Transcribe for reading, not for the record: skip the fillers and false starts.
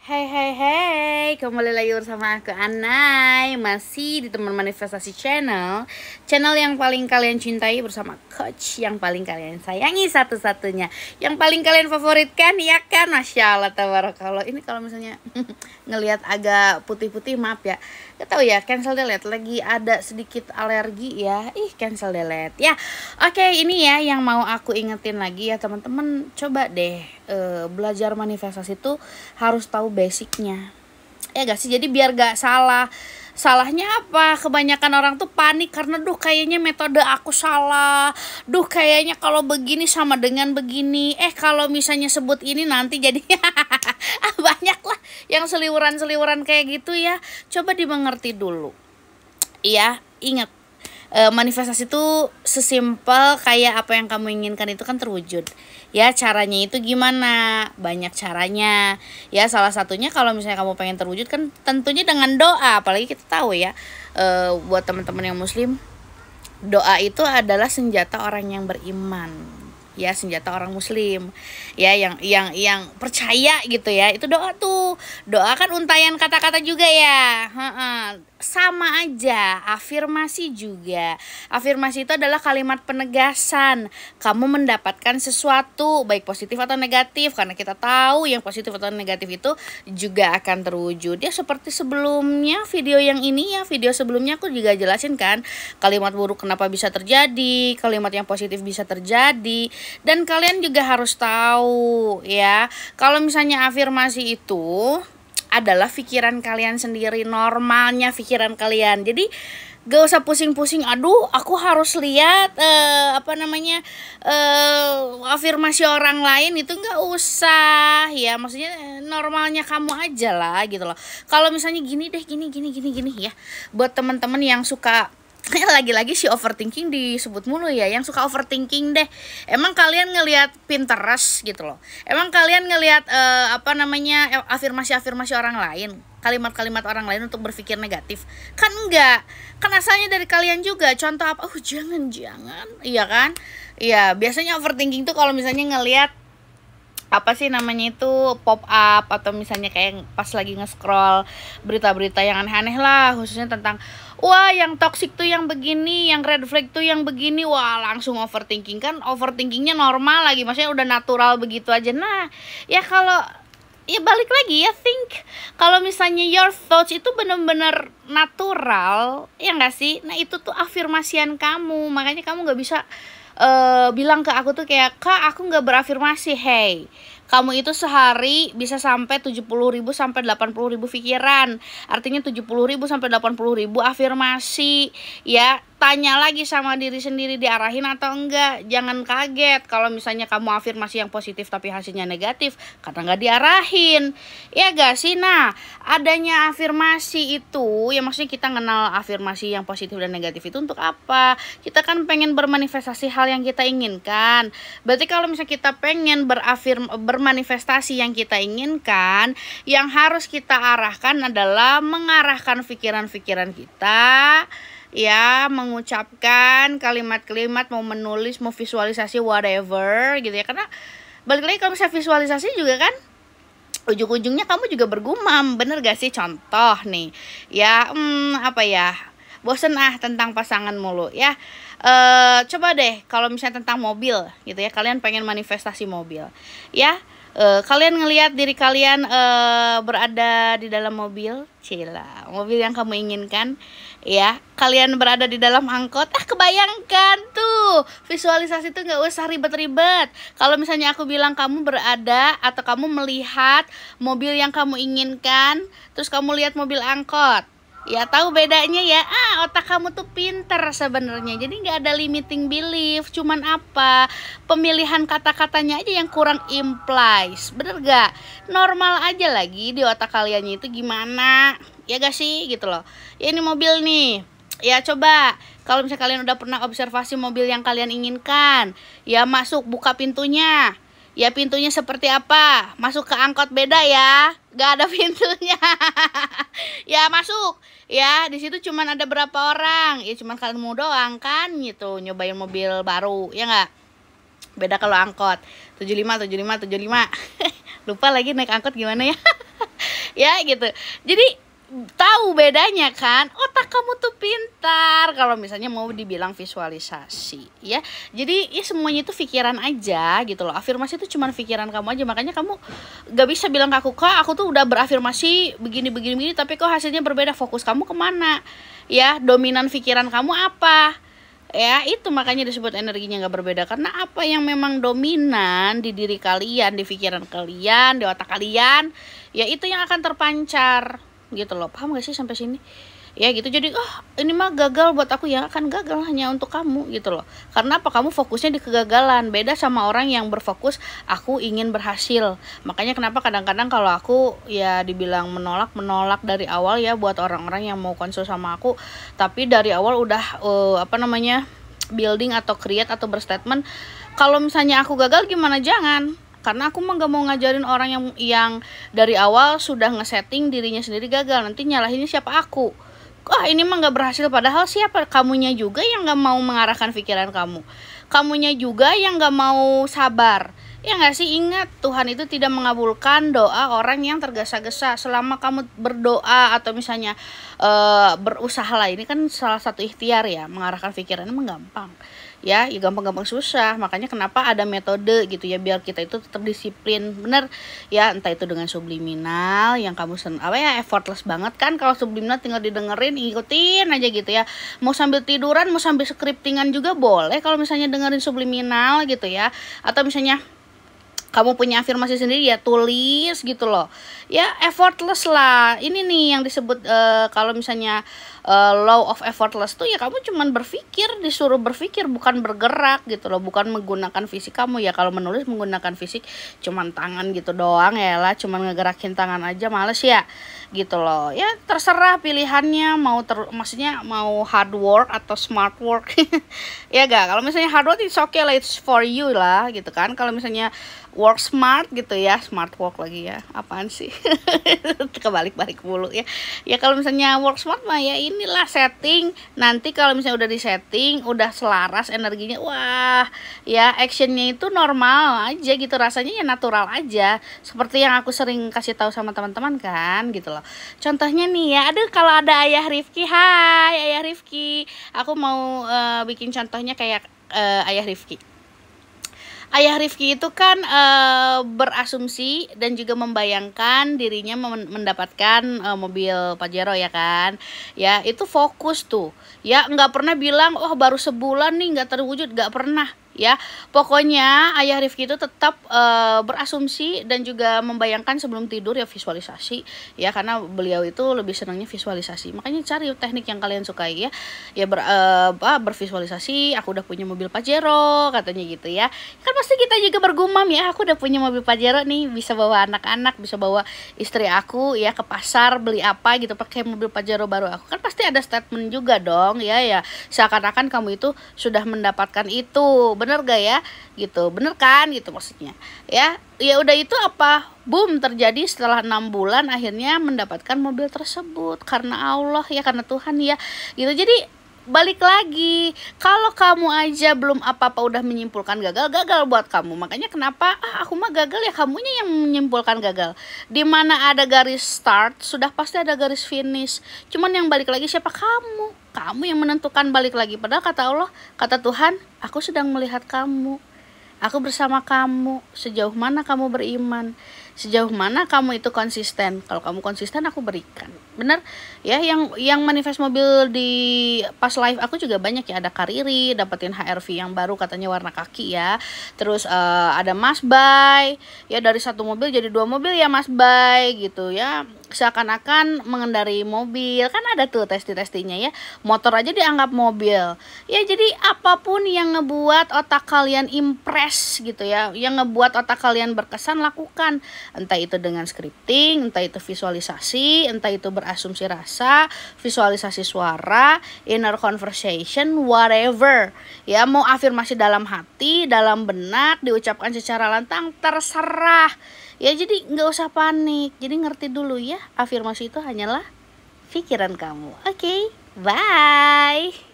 Hai hai hai, kembali lagi bersama aku Anai. Masih di Teman Manifestasi Channel, channel yang paling kalian cintai bersama coach yang paling kalian sayangi satu-satunya, yang paling kalian favoritkan, ya kan? Masya Allah, tabarakallah. Ini kalau misalnya ngelihat agak putih-putih, maaf ya. Gak tahu ya, cancel delete. Lagi ada sedikit alergi ya. Cancel delete ya. Oke, ini ya yang mau aku ingetin lagi ya teman-teman. Coba deh belajar manifestasi itu harus tahu basicnya, ya gak sih? Jadi biar gak salah. Salahnya apa? Kebanyakan orang tuh panik karena kayaknya metode aku salah. Kayaknya kalau begini sama dengan begini. Kalau misalnya sebut ini nanti jadi banyak lah yang seliweran-seliweran kayak gitu ya. Coba dimengerti dulu. Iya, ingat. Manifestasi itu sesimpel kayak apa yang kamu inginkan itu kan terwujud. Ya, caranya itu gimana? Banyak caranya. Ya, salah satunya kalau misalnya kamu pengen terwujud kan tentunya dengan doa. Apalagi kita tahu ya, buat teman-teman yang muslim, doa itu adalah senjata orang yang beriman. Ya, senjata orang muslim. Ya, yang percaya gitu ya. Itu doa tuh. Doa kan untayan kata-kata juga ya. Sama aja, afirmasi juga. Afirmasi itu adalah kalimat penegasan kamu mendapatkan sesuatu, baik positif atau negatif, karena kita tahu yang positif atau negatif itu juga akan terwujud. Ya, seperti sebelumnya video yang ini ya, video sebelumnya aku juga jelasin kan, kalimat buruk kenapa bisa terjadi, kalimat yang positif bisa terjadi. Dan kalian juga harus tahu ya, kalau misalnya afirmasi itu adalah pikiran kalian sendiri, normalnya pikiran kalian. Jadi gak usah pusing-pusing, aduh aku harus lihat afirmasi orang lain, itu gak usah ya. Maksudnya normalnya kamu aja lah gitu loh. Kalau misalnya gini deh, gini ya, buat teman-teman yang suka lagi-lagi si overthinking disebut mulu ya, yang suka overthinking deh. Emang kalian ngelihat Pinterest gitu loh? Emang kalian ngelihat afirmasi orang lain, kalimat-kalimat orang lain untuk berpikir negatif? Kan enggak. Kan asalnya dari kalian juga. Contoh apa? Jangan. Iya kan? Iya, biasanya overthinking tuh kalau misalnya ngelihat pop up, atau misalnya kayak pas lagi nge-scroll berita-berita yang aneh-aneh lah, khususnya tentang wah yang toxic tuh yang begini, yang red flag tuh yang begini, wah langsung overthinking. Kan overthinkingnya normal lagi, maksudnya udah natural begitu aja. Nah ya, kalau ya balik lagi ya, think kalau misalnya your thoughts itu benar-benar natural, ya nggak sih? Nah itu tuh afirmasian kamu. Makanya kamu nggak bisa bilang ke aku tuh kayak, Kak aku nggak berafirmasi. Hey, kamu itu sehari bisa sampai 70.000 sampai 80.000 pikiran. Artinya 70.000 sampai 80.000 afirmasi. Ya, tanya lagi sama diri sendiri, diarahin atau enggak. Jangan kaget kalau misalnya kamu afirmasi yang positif tapi hasilnya negatif karena nggak diarahin. Ya gak sih? Nah, adanya afirmasi itu ya, maksudnya kita kenal afirmasi yang positif dan negatif itu untuk apa? Kita kan pengen bermanifestasi hal yang kita inginkan. Berarti kalau misalnya kita pengen bermanifestasi yang kita inginkan, yang harus kita arahkan adalah mengarahkan pikiran-pikiran kita, ya, mengucapkan kalimat-kalimat, mau menulis, mau visualisasi, whatever gitu ya. Karena balik lagi, kalau misalnya visualisasi juga kan ujung-ujungnya kamu juga bergumam, bener gak sih? Contoh nih ya, bosen tentang pasangan mulu ya. Coba deh kalau misalnya tentang mobil gitu ya, kalian pengen manifestasi mobil ya. Kalian ngelihat diri kalian berada di dalam mobil, mobil yang kamu inginkan ya. Kalian berada di dalam angkot, kebayangkan tuh, visualisasi tuh nggak usah ribet-ribet. Kalau misalnya aku bilang kamu berada atau kamu melihat mobil yang kamu inginkan, terus kamu lihat mobil angkot, ya tahu bedanya ya. Otak kamu tuh pinter sebenarnya. Jadi nggak ada limiting belief, cuman pemilihan kata-katanya aja yang kurang implies. Bener gak? Normal aja lagi di otak kaliannya itu gimana, ya gak sih gitu loh. Ya ini mobil nih, ya coba kalau misalnya kalian udah pernah observasi mobil yang kalian inginkan, ya masuk, buka pintunya. Ya pintunya seperti apa? Masuk ke angkot beda ya, gak ada pintunya. Ya masuk, ya di situ cuman ada berapa orang, ya cuman kalian mau doang kan gitu, nyobain mobil baru, ya nggak? Beda kalau angkot 75. Lupa lagi naik angkot gimana ya. Ya gitu. Jadi tahu bedanya kan, otak kamu tuh pintar kalau misalnya mau dibilang visualisasi ya. Jadi ya semuanya itu pikiran aja gitu loh. Afirmasi itu cuma pikiran kamu aja. Makanya kamu gak bisa bilang ke aku tuh udah berafirmasi begini tapi kok hasilnya berbeda. Fokus kamu kemana ya, dominan pikiran kamu apa ya, itu makanya disebut energinya gak berbeda. Karena apa yang memang dominan di diri kalian, di pikiran kalian, di otak kalian, ya itu yang akan terpancar gitu loh. Paham gak sih sampai sini ya gitu. Jadi ini mah gagal buat aku, ya akan gagal hanya untuk kamu gitu loh. Karena apa, kamu fokusnya di kegagalan. Beda sama orang yang berfokus aku ingin berhasil. Makanya kenapa kadang-kadang kalau aku ya dibilang menolak dari awal ya, buat orang-orang yang mau konsul sama aku tapi dari awal udah building atau create atau berstatement, kalau misalnya aku gagal gimana, jangan. Karena aku mah gak mau ngajarin orang yang dari awal sudah ngesetting dirinya sendiri gagal. Nanti nyalahinnya siapa, aku. Ini mah gak berhasil, padahal siapa? Kamunya juga yang gak mau mengarahkan pikiran kamu. Kamunya juga yang gak mau sabar. Ya gak sih? Ingat, Tuhan itu tidak mengabulkan doa orang yang tergesa-gesa. Selama kamu berdoa atau misalnya berusaha lah, ini kan salah satu ikhtiar ya, mengarahkan pikiran emang gampang. Ya gampang-gampang susah. Makanya kenapa ada metode gitu ya, biar kita itu tetap disiplin bener ya. Entah itu dengan subliminal yang kamu effortless banget kan. Kalau subliminal tinggal didengerin, ikutin aja gitu ya. Mau sambil tiduran, mau sambil scriptingan juga boleh kalau misalnya dengerin subliminal gitu ya. Atau misalnya kamu punya afirmasi sendiri ya tulis gitu loh ya, effortless lah. Ini nih yang disebut kalau misalnya law of effortless tuh ya, kamu cuman berpikir, disuruh berpikir bukan bergerak gitu loh, bukan menggunakan fisik kamu ya. Kalau menulis menggunakan fisik cuman tangan gitu doang ya lah, cuman ngegerakin tangan aja males ya gitu loh ya. Terserah pilihannya, maksudnya mau hard work atau smart work ya gak. Kalau misalnya hard work it's okay lah, it's for you lah gitu kan. Kalau misalnya work smart gitu ya, smart work lagi ya, apaan sih kebalik-balik mulu ya. Ya kalau misalnya work smart mah ya inilah setting. Nanti kalau misalnya udah di setting, udah selaras energinya, wah ya actionnya itu normal aja gitu, rasanya ya natural aja. Seperti yang aku sering kasih tahu sama teman-teman kan gitu loh. Contohnya nih ya, kalau ada Ayah Rifki, hai Ayah Rifki, aku mau bikin contohnya kayak Ayah Rifki. Ayah Rifki itu kan berasumsi dan juga membayangkan dirinya mendapatkan mobil Pajero ya kan. Ya itu fokus tuh. Ya nggak pernah bilang baru sebulan nih nggak terwujud, nggak pernah. Ya pokoknya Ayah Rifki itu tetap berasumsi dan juga membayangkan sebelum tidur ya, visualisasi ya, karena beliau itu lebih senangnya visualisasi. Makanya cari teknik yang kalian sukai ya. Ya bervisualisasi, aku udah punya mobil Pajero katanya gitu ya. Kan pasti kita juga bergumam ya, aku udah punya mobil Pajero nih, bisa bawa anak-anak, bisa bawa istri aku ya ke pasar beli apa gitu pakai mobil Pajero baru aku. Kan pasti ada statement juga dong ya, seakan-akan kamu itu sudah mendapatkan itu. Bener gak ya gitu, bener kan gitu maksudnya ya. Ya udah, itu apa, boom, terjadi setelah 6 bulan akhirnya mendapatkan mobil tersebut karena Allah ya, karena Tuhan ya gitu. Jadi balik lagi, kalau kamu aja belum apa-apa udah menyimpulkan gagal buat kamu. Makanya kenapa aku mah gagal ya, kamunya yang menyimpulkan gagal. Di mana ada garis start sudah pasti ada garis finish. Cuman yang balik lagi siapa? Kamu yang menentukan balik lagi. Padahal kata Allah, kata Tuhan, aku sedang melihat kamu, aku bersama kamu. Sejauh mana kamu beriman, sejauh mana kamu itu konsisten. Kalau kamu konsisten, aku berikan. Bener ya, yang manifest mobil di pas live aku juga banyak ya. Ada Kariri dapetin HRV yang baru katanya warna kaki ya. Terus ada Mas Bay ya, dari 1 mobil jadi 2 mobil ya Mas Bay gitu ya. Seakan-akan mengendarai mobil, kan ada tuh testi-testinya ya. Motor aja dianggap mobil ya. Jadi apapun yang ngebuat otak kalian impress gitu ya, yang ngebuat otak kalian berkesan, lakukan. Entah itu dengan scripting, entah itu visualisasi, entah itu berasumsi rasa, visualisasi suara, inner conversation, whatever ya. Mau afirmasi dalam hati, dalam benak, diucapkan secara lantang, terserah ya. Jadi nggak usah panik. Jadi ngerti dulu ya, afirmasi itu hanyalah pikiran kamu. Oke, bye.